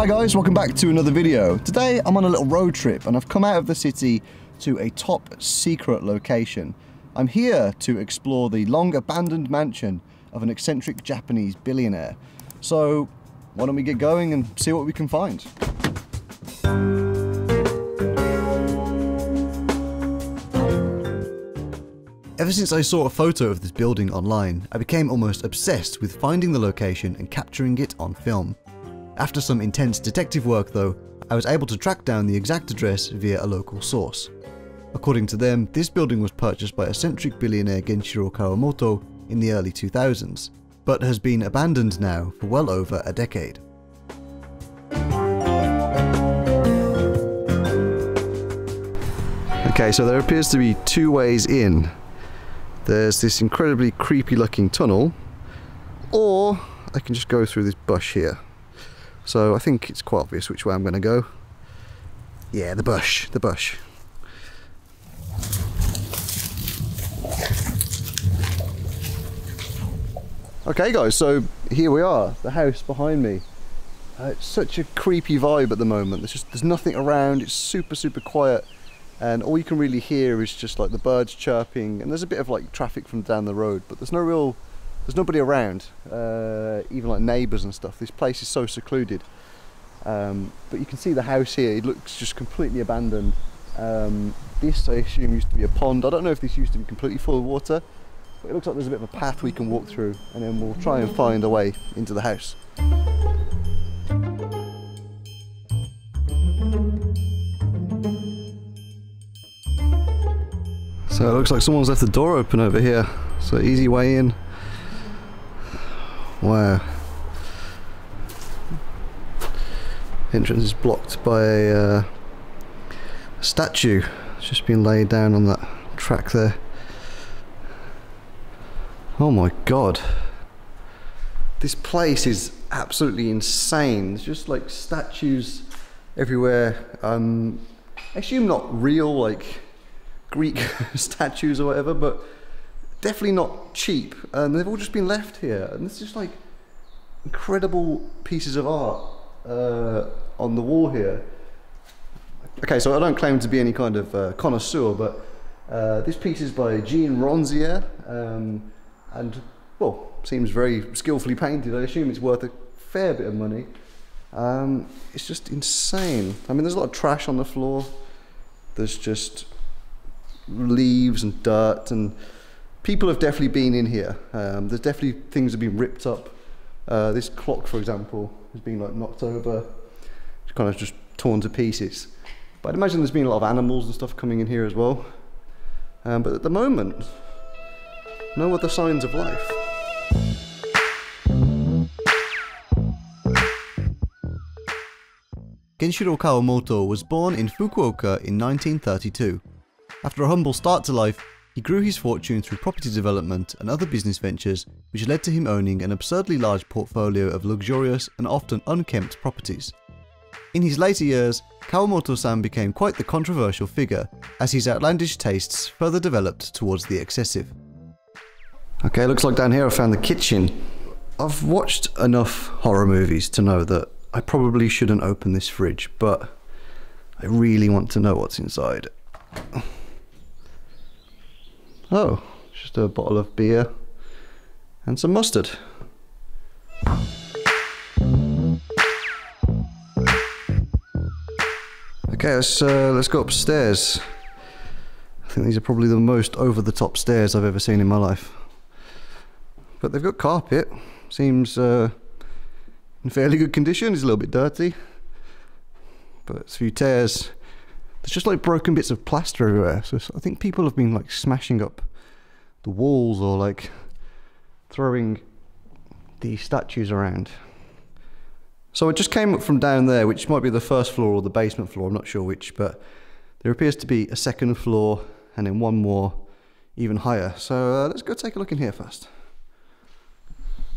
Hi guys, welcome back to another video. Today I'm on a little road trip and I've come out of the city to a top secret location. I'm here to explore the long abandoned mansion of an eccentric Japanese billionaire. So why don't we get going and see what we can find. Ever since I saw a photo of this building online, I became almost obsessed with finding the location and capturing it on film. After some intense detective work though, I was able to track down the exact address via a local source. According to them, this building was purchased by eccentric billionaire Genshiro Kawamoto in the early 2000s, but has been abandoned now for well over a decade. Okay, so there appears to be two ways in. There's this incredibly creepy looking tunnel, or I can just go through this bush here. So I think it's quite obvious which way I'm going to go. Yeah, the bush, the bush. Okay guys, so here we are, the house behind me. It's such a creepy vibe at the moment. There's nothing around, it's super quiet. And all you can really hear is just like the birds chirping, and there's a bit of like traffic from down the road, but there's nobody around, even like neighbours and stuff. This place is so secluded. But you can see the house here, it looks just completely abandoned. This I assume used to be a pond. I don't know if this used to be completely full of water, but it looks like there's a bit of a path we can walk through, and then we'll try and find a way into the house. So it looks like someone's left the door open over here, so easy way in. Wow. Entrance is blocked by a statue. It's just been laid down on that track there. Oh my god. This place is absolutely insane. There's just like statues everywhere. I assume not real, like Greek statues or whatever, but definitely not cheap, and they've all just been left here, and it's just like incredible pieces of art on the wall here. Okay, so I don't claim to be any kind of connoisseur, but this piece is by Jean Ronzier, and well, seems very skillfully painted. I assume it's worth a fair bit of money. It's just insane. I mean, there's a lot of trash on the floor. There's just leaves and dirt, and people have definitely been in here. There's definitely things have been ripped up. This clock, for example, has been like knocked over, it's kind of just torn to pieces. But I'd imagine there's been a lot of animals and stuff coming in here as well. But at the moment, no other signs of life. Genshiro Kawamoto was born in Fukuoka in 1932. After a humble start to life, he grew his fortune through property development and other business ventures, which led to him owning an absurdly large portfolio of luxurious and often unkempt properties. In his later years, Kawamoto-san became quite the controversial figure, as his outlandish tastes further developed towards the excessive. Okay, looks like down here I found the kitchen. I've watched enough horror movies to know that I probably shouldn't open this fridge, but I really want to know what's inside. Oh, just a bottle of beer and some mustard. Okay, let's go upstairs. I think these are probably the most over-the-top stairs I've ever seen in my life. But they've got carpet. Seems in fairly good condition. It's a little bit dirty, but it's a few tears. There's just like broken bits of plaster everywhere, so I think people have been like smashing up the walls or like throwing the statues around. So I just came up from down there, which might be the first floor or the basement floor, I'm not sure which, but there appears to be a second floor and then one more even higher. So let's go take a look in here first.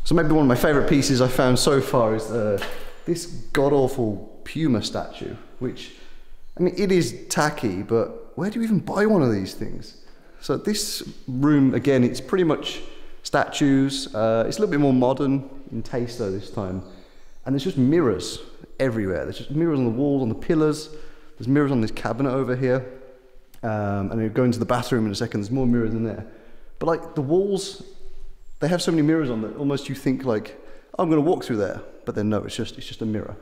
So maybe one of my favourite pieces I found so far is this god-awful puma statue, which, I mean, it is tacky, but where do you even buy one of these things? So this room, again, it's pretty much statues. It's a little bit more modern in taste though this time. And there's just mirrors everywhere. There's just mirrors on the walls, on the pillars. There's mirrors on this cabinet over here. And we'll go into the bathroom in a second. There's more mirrors in there. But like the walls, they have so many mirrors on that almost you think like, oh, I'm going to walk through there. But then no, it's just a mirror.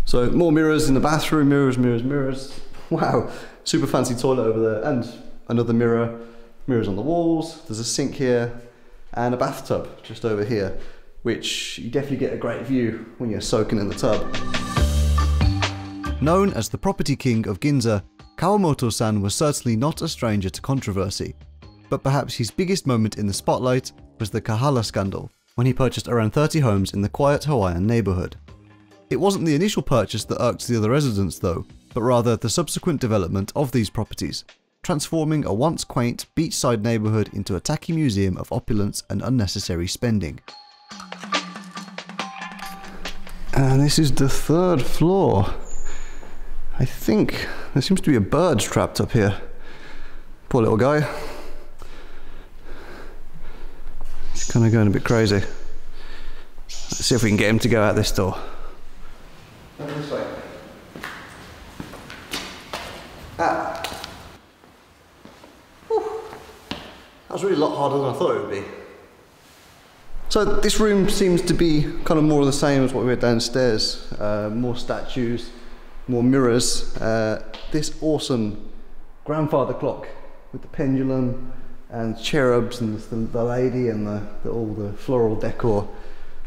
So more mirrors in the bathroom, mirrors, mirrors, mirrors. Wow, super fancy toilet over there. And another mirror, mirrors on the walls. There's a sink here and a bathtub just over here, which you definitely get a great view when you're soaking in the tub. Known as the property king of Ginza, Kawamoto-san was certainly not a stranger to controversy. But perhaps his biggest moment in the spotlight was the Kahala scandal, when he purchased around 30 homes in the quiet Hawaiian neighbourhood. It wasn't the initial purchase that irked the other residents though, but rather the subsequent development of these properties, transforming a once quaint beachside neighbourhood into a tacky museum of opulence and unnecessary spending. And this is the 3rd floor. I think there seems to be a bird trapped up here. Poor little guy. He's kind of going a bit crazy. Let's see if we can get him to go out this door. This way. Ah. Whew. That was really a lot harder than I thought it would be. So this room seems to be kind of more of the same as what we had downstairs. More statues, more mirrors. This awesome grandfather clock with the pendulum and cherubs and the lady and all the floral decor.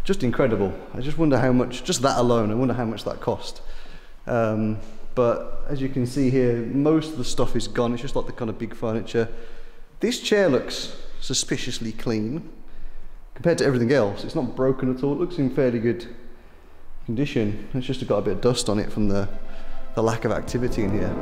Just incredible. I just wonder how much, just that alone, I wonder how much that cost. But as you can see here, most of the stuff is gone. It's just like the kind of big furniture. This chair looks suspiciously clean compared to everything else. It's not broken at all. It looks in fairly good condition. It's just got a bit of dust on it from the lack of activity in here.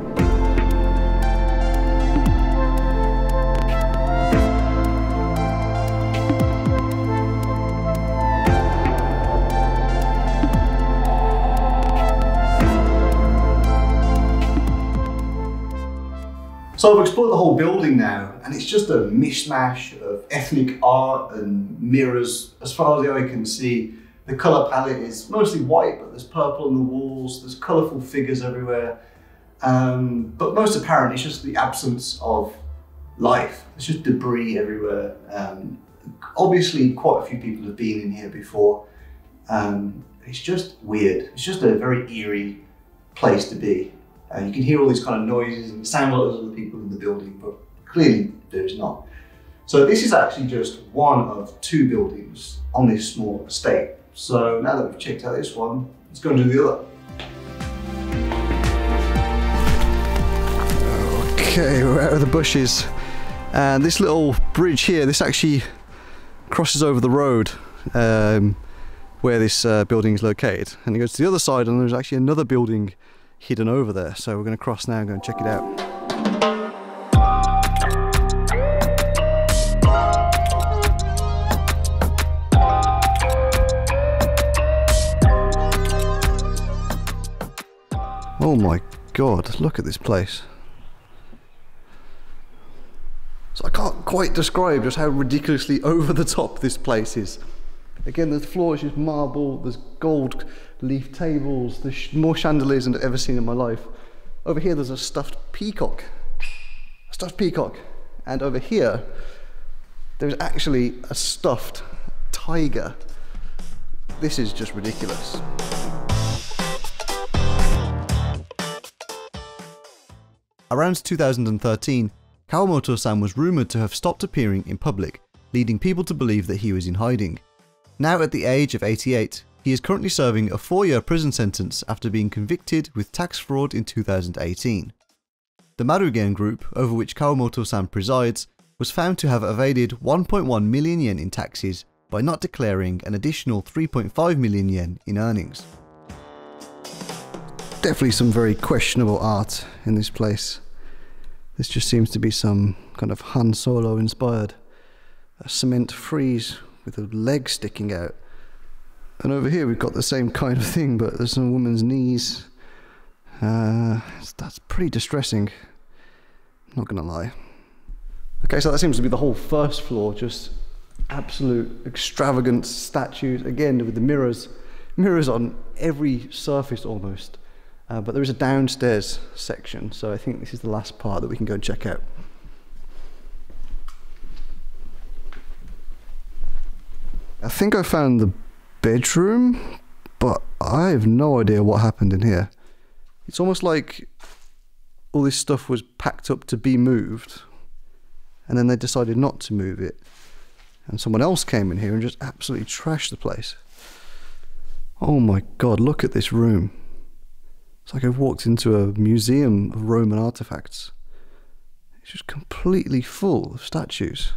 So I've explored the whole building now, and it's just a mishmash of ethnic art and mirrors. As far as the eye can see, the colour palette is mostly white, but there's purple on the walls, there's colourful figures everywhere. But most apparent, it's just the absence of life. There's just debris everywhere. Obviously, quite a few people have been in here before. It's just weird. It's just a very eerie place to be. You can hear all these kind of noises and it sounds like there's other people in the building, but clearly there's not. So this is actually just one of 2 buildings on this small estate. So now that we've checked out this one, let's go and do the other. Okay, we're out of the bushes. And this little bridge here, this actually crosses over the road where this building is located. And it goes to the other side and there's actually another building hidden over there, so we're going to cross now and go and check it out. Oh my god, look at this place. So I can't quite describe just how ridiculously over the top this place is. Again, the floor is just marble, there's gold leaf tables, there's more chandeliers than I've ever seen in my life. Over here there's a stuffed peacock. A stuffed peacock. And over here, there's actually a stuffed tiger. This is just ridiculous. Around 2013, Kawamoto-san was rumoured to have stopped appearing in public, leading people to believe that he was in hiding. Now at the age of 88, he is currently serving a 4-year prison sentence after being convicted with tax fraud in 2018. The Marugen Group, over which Kawamoto-san presides, was found to have evaded 1.1 million yen in taxes by not declaring an additional 3.5 million yen in earnings. Definitely some very questionable art in this place. This just seems to be some kind of Han Solo inspired. A cement frieze with a leg sticking out. And over here we've got the same kind of thing, but there's some woman's knees. That's pretty distressing, not gonna lie. Okay, so that seems to be the whole first floor, just absolute extravagant statues, again with the mirrors mirrors on every surface almost. But there is a downstairs section, so I think this is the last part that we can go and check out. I think I found the bedroom, but I have no idea what happened in here. It's almost like all this stuff was packed up to be moved, and then they decided not to move it, and someone else came in here and just absolutely trashed the place. Oh my god, look at this room. It's like I've walked into a museum of Roman artifacts. It's just completely full of statues.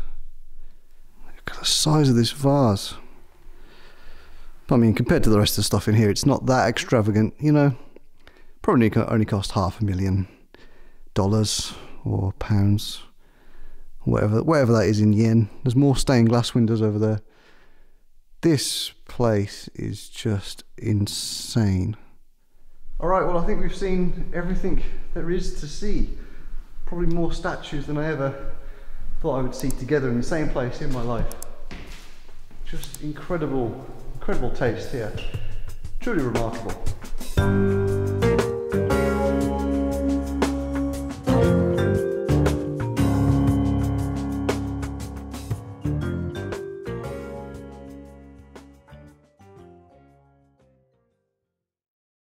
Look at the size of this vase. I mean, compared to the rest of the stuff in here, it's not that extravagant, you know. Probably only cost $500,000 or pounds, whatever that is in yen. There's more stained glass windows over there. This place is just insane. Alright, well I think we've seen everything there is to see. Probably more statues than I ever thought I would see together in the same place in my life. Just incredible taste here. Truly remarkable.